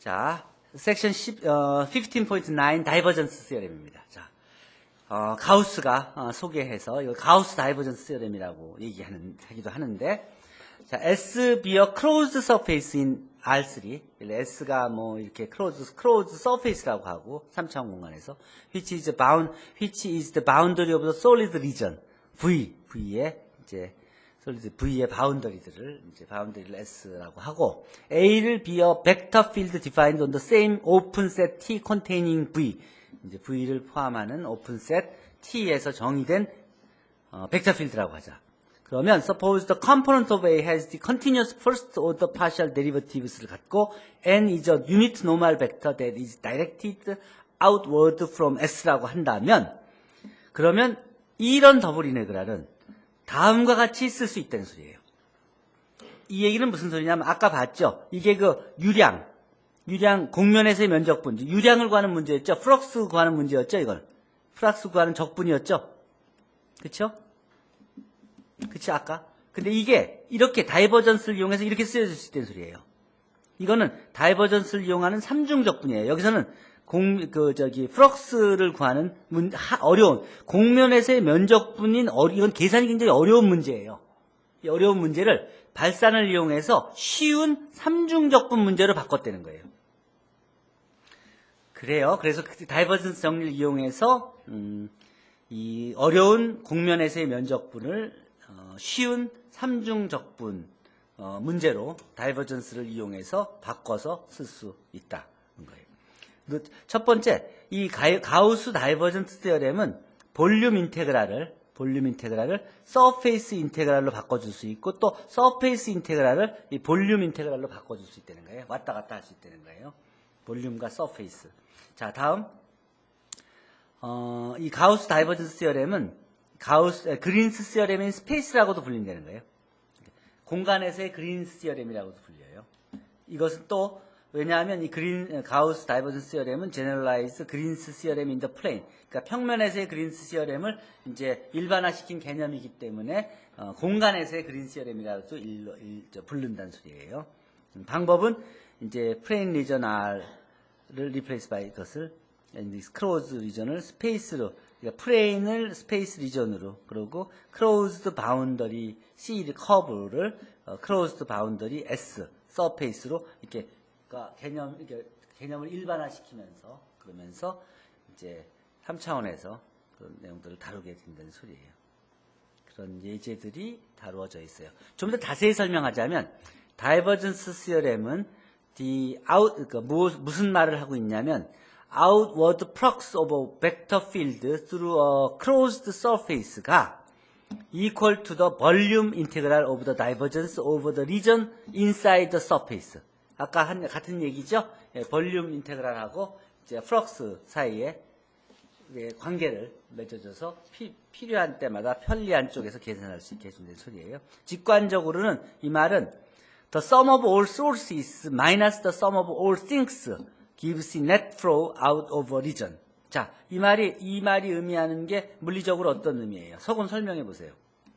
자, 섹션 15.9 다이버전스 시어렘입니다. 자, 가우스가 소개해서 이거 가우스 다이버전스 시어렘이라고 하기도 하는데, 자, S be a closed surface in R3. S가 뭐 이렇게 closed surface라고 하고 3차원 공간에서 which is the boundary of the solid region V의 이제 solid V의 바운더리들을 이제 바운더리를 S라고 하고, A를 be a vector field defined on the same open set T containing V. 이제 V를 포함하는 오픈 셋 T에서 정의된 벡터 필드라고 하자. 그러면 suppose the component of A has the continuous first order partial derivatives 를 갖고 N is a unit normal vector that is directed outward from S라고 한다면, 그러면 이런 더블 이네그랄은 다음과 같이 쓸 수 있다는 소리예요. 이 얘기는 무슨 소리냐면 아까 봤죠? 이게 그 유량 공면에서의 면적분, 유량을 구하는 문제였죠? 플럭스 구하는 문제였죠? 이건 플럭스 구하는 적분이었죠? 그쵸? 그치, 아까? 근데 이게 이렇게 다이버전스를 이용해서 이렇게 쓰여질 수 있다는 소리예요. 이거는 다이버전스를 이용하는 삼중적분이에요. 여기서는 플럭스를 구하는 어려운, 공면에서의 면적분인, 이건 계산이 굉장히 어려운 문제예요. 이 어려운 문제를 발산을 이용해서 쉬운 삼중적분 문제로 바꿨다는 거예요. 그래요. 그래서 다이버전스 정리를 이용해서, 이 어려운 공면에서의 면적분을 쉬운 삼중적분 문제로 다이버전스를 이용해서 바꿔서 쓸 수 있다는 거예요. 첫 번째, 이 가우스 다이버전스 테어렘은 볼륨 인테그랄을 서페이스 인테그랄로 바꿔줄 수 있고, 또 서페이스 인테그랄을 이 볼륨 인테그랄로 바꿔줄 수 있다는 거예요. 왔다 갔다 할 수 있다는 거예요. 볼륨과 서페이스. 자, 다음 이 가우스 다이버전스 테어렘은 그린스 시어렘인 스페이스라고도 불린다는 거예요. 공간에서의 그린스 시어렘이라고도 불려요. 이것은 또 왜냐하면 이 가우스 다이버전스 시어렘은 제너럴라이즈 그린스 시어렘 인 더 플레인, 그러니까 평면에서의 그린스 시어렘을 이제 일반화시킨 개념이기 때문에 공간에서의 그린스 시어렘이라고도 부른다는 소리예요. 방법은 이제 플레인 리전 R를 리플레이스 바이 것을 크로즈 리전을 스페이스로, 그러니까 프레인을 스페이스 리전으로, 그리고 크로즈드 바운더리 C 커브를 크로즈드 바운더리 S 서페이스로 이렇게 개념을 일반화시키면서, 그러면서 이제 3차원에서 그 내용들을 다루게 된다는 소리예요. 그런 예제들이 다루어져 있어요. 좀 더 자세히 설명하자면 다이버전스 시어렘은 무슨 말을 하고 있냐면 outward flux of a vector field through a closed surface가 equal to the volume integral of the divergence over the region inside the surface. 아까 같은 얘기죠? 예, 볼륨 인테그랄하고 이제 플럭스 사이에 관계를 맺어줘서 필요한 때마다 편리한 쪽에서 계산할 수 있게 해준다는 소리예요. 직관적으로는 이 말은 the sum of all sources minus the sum of all things gives net flow out of a region. 자, 이 말이 의미하는 게 물리적으로 어떤 의미예요? 서군 설명해 보세요.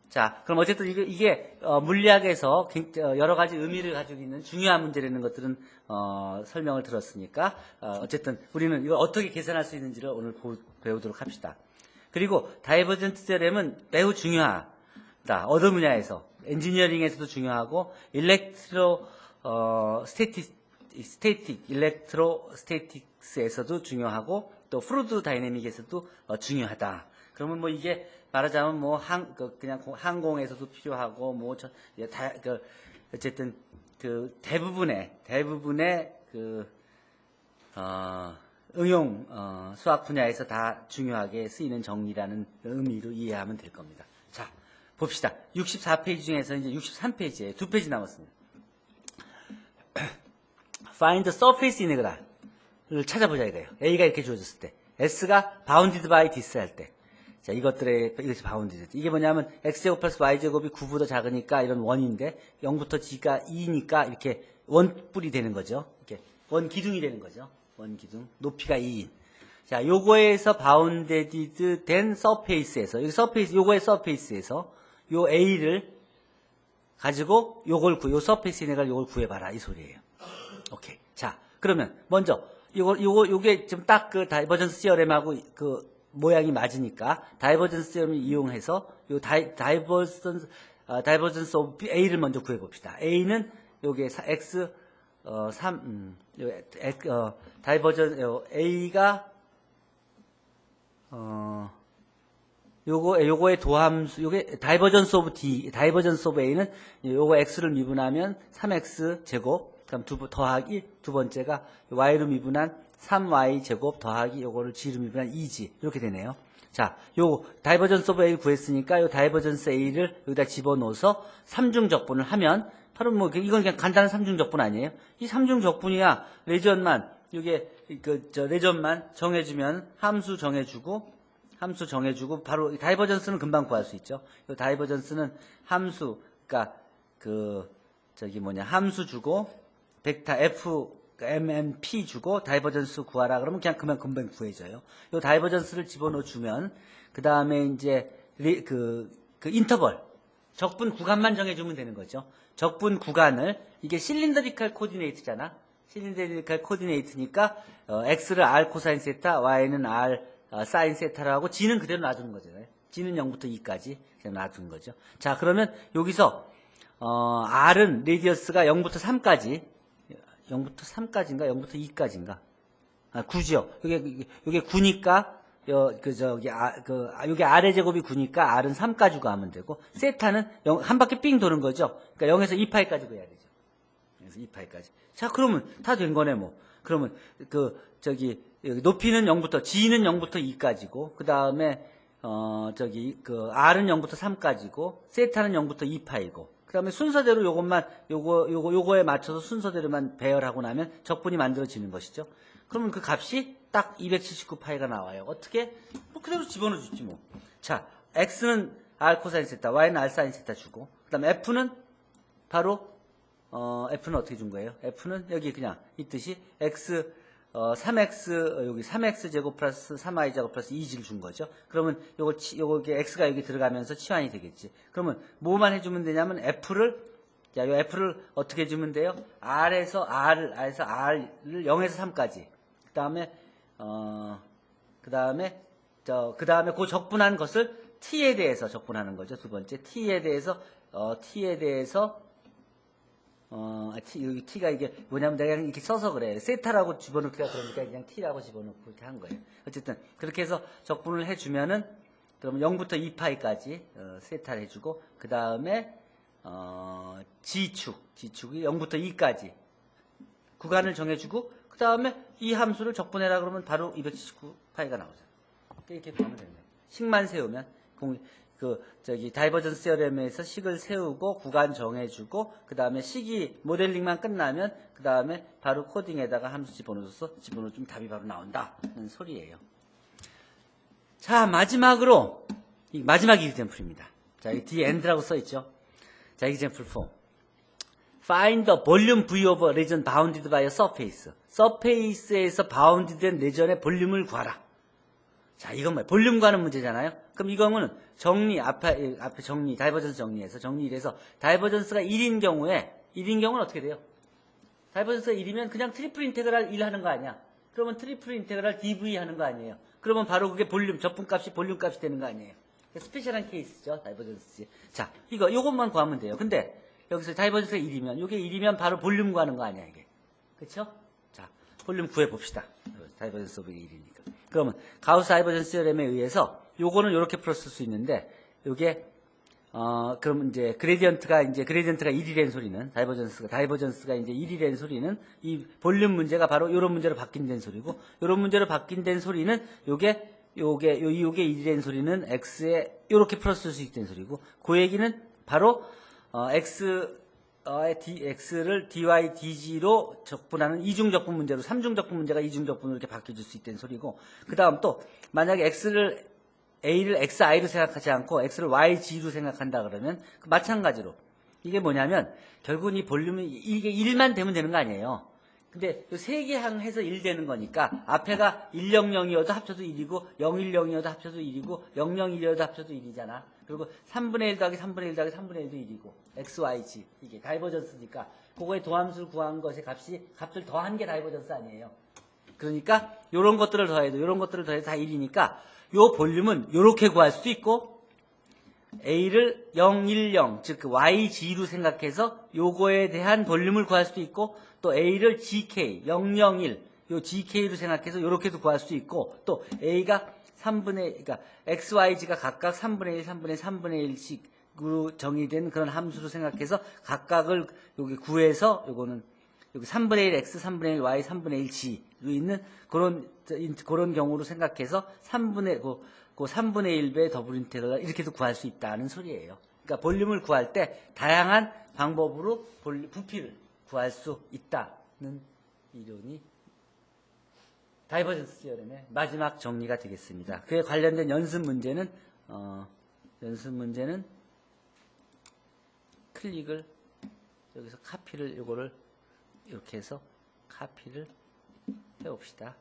자, 그럼 어쨌든 이게 물리학에서 여러 가지 의미를 가지고 있는 중요한 문제라는 것들은 설명을 들었으니까 어쨌든 우리는 이걸 어떻게 계산할 수 있는지를 오늘 배우도록 합시다. 그리고 다이버전트 테orem은 매우 중요하다. 어느 분야에서 엔지니어링에서도 중요하고 일렉트로스태틱스에서도 중요하고 또 프루드 다이내믹에서도 중요하다. 그러면 뭐 이게 말하자면 뭐 그냥 항공에서도 필요하고 뭐 어쨌든 그 대부분의 응용 수학 분야에서 다 중요하게 쓰이는 정리라는 의미로 이해하면 될 겁니다. 자, 봅시다. 64페이지 중에서 이제 63페이지에 2페이지 남았습니다. Find the surface integral을 찾아보자 이거예요. A가 이렇게 주어졌을 때, S가 bounded by this 할 때, 자, 이것이 bounded. 이게 뭐냐면 x제곱 플러스 y제곱이 9보다 작으니까 이런 원인데 0부터 g가 2니까 이렇게 원뿔이 되는 거죠. 이렇게 원기둥이 되는 거죠. 원기둥. 높이가 2인. 자, 요거에서 bounded 된 surface에서, 요거의 surface에서 요 A를 가지고 요 surface 인tegral 요걸 구해봐라 이 소리예요. 오케이. 자, 그러면 먼저 요게 지금 딱 그 다이버전스 시어렘하고 그 모양이 맞으니까 다이버전스 시어렘을 이용해서 요 다이버전스 오브 A를 먼저 구해 봅시다. A는 요게 x 3 다이버전 A가 요거의 도함수, 요게 다이버전스 오브 A는 요거 x를 미분하면 3x 제곱, 그럼 더하기 두 번째가 y로 미분한 3y 제곱 더하기 요거를 g로 미분한 2g 이렇게 되네요. 자, 요 다이버전스 오브 A 구했으니까 요 다이버전스 A를 여기다 집어넣어서 삼중적분을 하면 바로 뭐 이건 그냥 간단한 삼중적분 아니에요? 이 삼중적분이야 레전만 요게 레전만 정해주면 함수 정해주고 바로 다이버전스는 금방 구할 수 있죠. 이 다이버전스는 함수, 그러니까 함수 주고 벡터 f mmp 주고 다이버전스 구하라 그러면 그냥 금방 구해져요. 이 다이버전스를 집어넣어 주면 그 다음에 이제 인터벌 적분 구간만 정해주면 되는 거죠. 적분 구간을 이게 실린더리칼 코디네이트잖아. 실린더리칼 코디네이트니까 x를 r 코사인 세타, y는 r 사인 세타로 하고 g는 그대로 놔두는 거잖아요. g는 0부터 2까지 그냥 놔두는 거죠. 자, 그러면 여기서 r은 레디어스가 0부터 3까지 0부터 3까지인가 0부터 2까지인가 9죠. 요게 9니까 요게 r의 제곱이 9니까 r은 3까지 구하면 되고 세타는 한 바퀴 삥 도는 거죠. 그러니까 0에서 2파이까지 구해야 되죠. 0에서 2파이까지. 자, 그러면 다 된 거네 뭐. 그러면 여기 높이는 0부터 g는 0부터 2까지고 그다음에 r은 0부터 3까지고 세타는 0부터 2파이고 그다음에 순서대로 요거에 맞춰서 순서대로만 배열하고 나면 적분이 만들어지는 것이죠. 그러면 그 값이 딱 279파이가 나와요. 어떻게? 뭐 그대로 집어넣어 주지 뭐. 자, x는 r 코사인 세타, y는 r 사인 세타 주고 그다음에 f는 바로 f는 어떻게 준 거예요? f는 여기 그냥 있듯이 x 3x 여기 3x 제곱 플러스 3y 제곱 플러스 2g를 준 거죠. 그러면 요게 x가 여기 들어가면서 치환이 되겠지. 그러면 뭐만 해주면 되냐면 f를 어떻게 해주면 돼요? r에서 r을 0에서 3까지. 그다음에 그 적분한 것을 t에 대해서 적분하는 거죠. 두 번째 t에 대해서 여기 t가 이게 뭐냐면 내가 이렇게 써서 그래. 세타라고 집어넣기가 그러니까 그냥 t라고 집어넣고 이렇게 한 거예요. 어쨌든 그렇게 해서 적분을 해주면은 그러면 0부터 2파이까지 세타를 해주고 그 다음에 g축이 0부터 2까지 구간을 정해주고 그 다음에 이 함수를 적분해라 그러면 바로 279파이가 나오잖아. 이렇게 보면 되는 거예요. 식만 세우면 다이버전스 시어렘에서 식을 세우고 구간 정해주고 그 다음에 식이 모델링만 끝나면 그 다음에 바로 코딩에다가 함수 집어넣으면 답이 바로 나온다는 소리예요. 자, 마지막 이그젬플입니다. 자, 이 뒤에 end라고 써있죠. 자, 이그젬플 4. Find the volume V of a region bounded by a surface. 서페이스에서 바운드된 레전의 볼륨을 구하라. 자, 이건 뭐야? 볼륨 구하는 문제잖아요. 그럼 이거는 앞에 정리, 다이버전스 정리해서 다이버전스가 1인 경우는 어떻게 돼요? 다이버전스가 1이면 그냥 트리플 인테그랄 1 하는 거 아니야? 그러면 트리플 인테그랄 dv 하는 거 아니에요? 그러면 바로 그게 적분값이 볼륨값이 되는 거 아니에요? 스페셜한 케이스죠, 다이버전스. 자, 요것만 구하면 돼요. 근데 여기서 다이버전스가 1이면, 요게 1이면 바로 볼륨 구하는 거 아니야, 이게. 그쵸? 자, 볼륨 구해봅시다. 다이버전스 오브 1이니까. 그러면 가우스 다이버전스 시어렘에 의해서 요거는 요렇게 풀었을 수 있는데 요게 그럼 이제 그레디언트가 1이라는 소리는 다이버전스가 이제 1이라는 소리는 이 볼륨 문제가 바로 요런 문제로 바뀐다는 소리고 요런 문제로 바뀐다는 소리는 요게 1이라는 소리는 x에 요렇게 풀었을 수 있다는 소리고 그 얘기는 바로 x를 dy, dg로 적분하는 이중적분 문제로 삼중적분 문제가 이중적분으로 이렇게 바뀌어질 수 있다는 소리고 그 다음 또 만약에 a를 xi로 생각하지 않고 x를 yg로 생각한다 그러면 마찬가지로 이게 뭐냐면 결국은 이 볼륨이 이게 1만 되면 되는 거 아니에요. 근데 세 개 항해서 1 되는 거니까 앞에가 100이어도 합쳐도 1이고 010이어도 합쳐도 1이고 001이어도 합쳐도 1이잖아. 그리고 3분의 1 더하기 3분의 1 더하기 3분의 1도 1이고 x, y, z 이게 다이버전스니까 그거의 도함수를 구한 것의 값을 더한 게 다이버전스 아니에요. 그러니까 요런 것들을 더해도 요런 것들을 더해도 다 1이니까 요 볼륨은 요렇게 구할 수도 있고 A를 0, 1, 0 즉 그 YG로 생각해서 요거에 대한 볼륨을 구할 수도 있고 또 A를 GK 0, 0, 1 요 GK로 생각해서 요렇게도 구할 수도 있고 또 A가 3분의 그러니까 X, Y, Z가 각각 3분의 1, 3분의 3분의 1씩으로 정의된 그런 함수로 생각해서 각각을 여기 구해서 요거는 여기 3분의 1 X, 3분의 1 Y, 3분의 1 G로 있는 그런 경우로 생각해서 3분의 1배의 더블 인테그럴 이렇게도 구할 수 있다는 소리예요. 그러니까 볼륨을 구할 때 다양한 방법으로 부피를 구할 수 있다는 이론이 다이버전스 시어렘의 마지막 정리가 되겠습니다. 그에 관련된 연습 문제는 클릭을 여기서 카피를 요거를 이렇게 해서 카피를 해봅시다.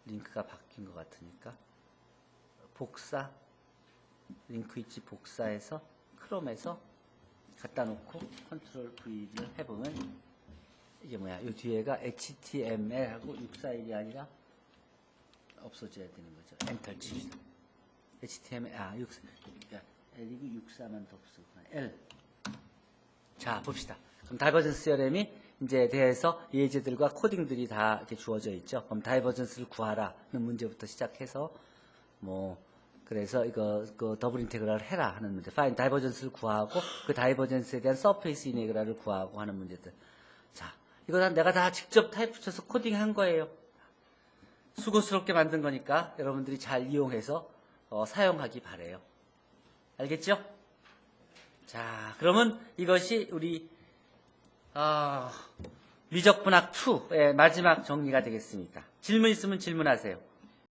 링크가 바뀐 것 같으니까 복사 링크 위치 복사해서 크롬에서 갖다 놓고 컨트롤 V를 해보면 이게 뭐야? 이 뒤에가 HTML하고 641이 아니라 없어져야 되는 거죠. 엔터 치기. HTML L이고 64만 더 없어구나. L. 자 봅시다. 그럼 다이버전스 시어렘이 이제 대해서 예제들과 코딩들이 다 이렇게 주어져 있죠. 그럼 다이버전스를 구하라는 문제부터 시작해서 그래서 그 더블 인테그랄을 해라 하는 문제. 파인 다이버전스를 구하고 그 다이버전스에 대한 서페이스 이네그랄을 구하고 하는 문제들. 자, 이거 내가 다 직접 타입 붙여서 코딩한 거예요. 수고스럽게 만든 거니까 여러분들이 잘 이용해서 사용하기 바래요. 알겠죠? 자, 그러면 이것이 우리 미적분학 2의 마지막 정리가 되겠습니다. 질문 있으면 질문하세요.